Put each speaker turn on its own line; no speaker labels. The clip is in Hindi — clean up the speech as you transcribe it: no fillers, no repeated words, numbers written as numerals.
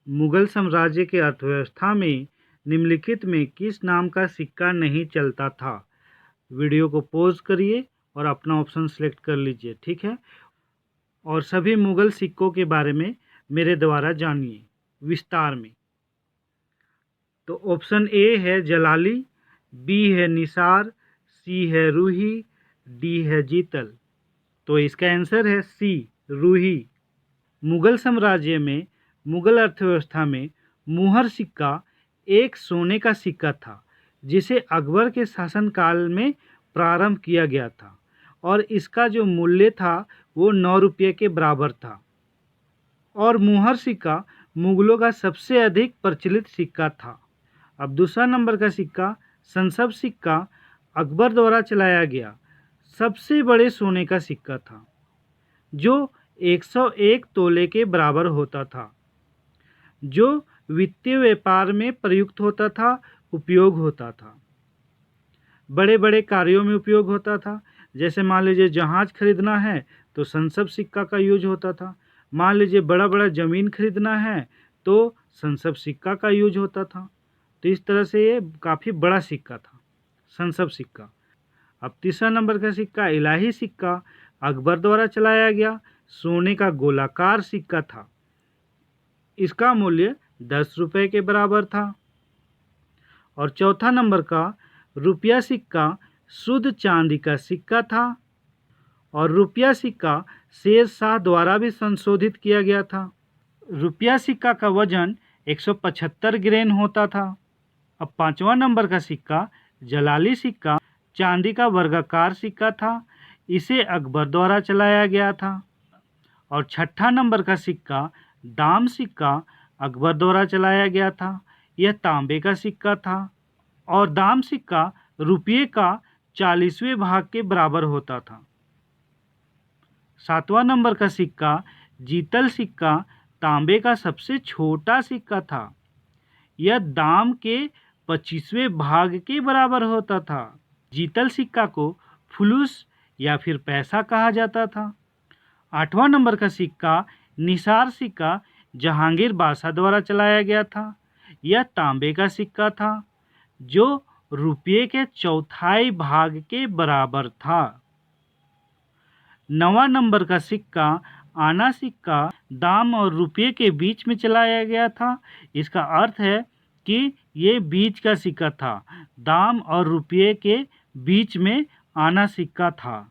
मुगल साम्राज्य की अर्थव्यवस्था में निम्नलिखित में किस नाम का सिक्का नहीं चलता था? वीडियो को पॉज करिए और अपना ऑप्शन सेलेक्ट कर लीजिए, ठीक है। और सभी मुगल सिक्कों के बारे में मेरे द्वारा जानिए विस्तार में। तो ऑप्शन ए है जलाली, बी है निसार, सी है रूही, डी है जीतल। तो इसका आंसर है सी, रूही। मुगल साम्राज्य में मुगल अर्थव्यवस्था में मुहर सिक्का एक सोने का सिक्का था जिसे अकबर के शासनकाल में प्रारंभ किया गया था और इसका जो मूल्य था वो 9 रुपये के बराबर था। और मुहर सिक्का मुगलों का सबसे अधिक प्रचलित सिक्का था। अब दूसरा नंबर का सिक्का संसब सिक्का अकबर द्वारा चलाया गया सबसे बड़े सोने का सिक्का था जो 101 तोले के बराबर होता था, जो वित्तीय व्यापार में प्रयुक्त होता था, उपयोग होता था, बड़े बड़े कार्यों में उपयोग होता था। जैसे मान लीजिए जहाज खरीदना है तो संसब सिक्का का यूज होता था। मान लीजिए बड़ा बड़ा ज़मीन खरीदना है तो संसब सिक्का का यूज होता था। तो इस तरह से ये काफ़ी बड़ा सिक्का था संसब सिक्का। अब तीसरा नंबर का सिक्का इलाही सिक्का अकबर द्वारा चलाया गया सोने का गोलाकार सिक्का था। इसका मूल्य 10 रुपये के बराबर था। और चौथा नंबर का रुपया सिक्का शुद्ध चांदी का सिक्का था और रुपया सिक्का शेर शाह द्वारा भी संशोधित किया गया था। रुपया सिक्का का वजन 175 ग्रेन होता था। अब पांचवा नंबर का सिक्का जलाली सिक्का चांदी का वर्गाकार सिक्का था, इसे अकबर द्वारा चलाया गया था। और छठा नंबर का सिक्का दाम सिक्का अकबर द्वारा चलाया गया था, यह तांबे का सिक्का था और दाम सिक्का रुपये का 40वें भाग के बराबर होता था। सातवां नंबर का सिक्का जीतल सिक्का तांबे का सबसे छोटा सिक्का था, यह दाम के 25वें भाग के बराबर होता था। जीतल सिक्का को फुलूस या फिर पैसा कहा जाता था। आठवां नंबर का सिक्का निसार सिक्का जहांगीर बादशाह द्वारा चलाया गया था, यह तांबे का सिक्का था जो रुपये के चौथाई भाग के बराबर था। नवां नंबर का सिक्का आना सिक्का दाम और रुपये के बीच में चलाया गया था। इसका अर्थ है कि ये बीच का सिक्का था, दाम और रुपये के बीच में आना सिक्का था।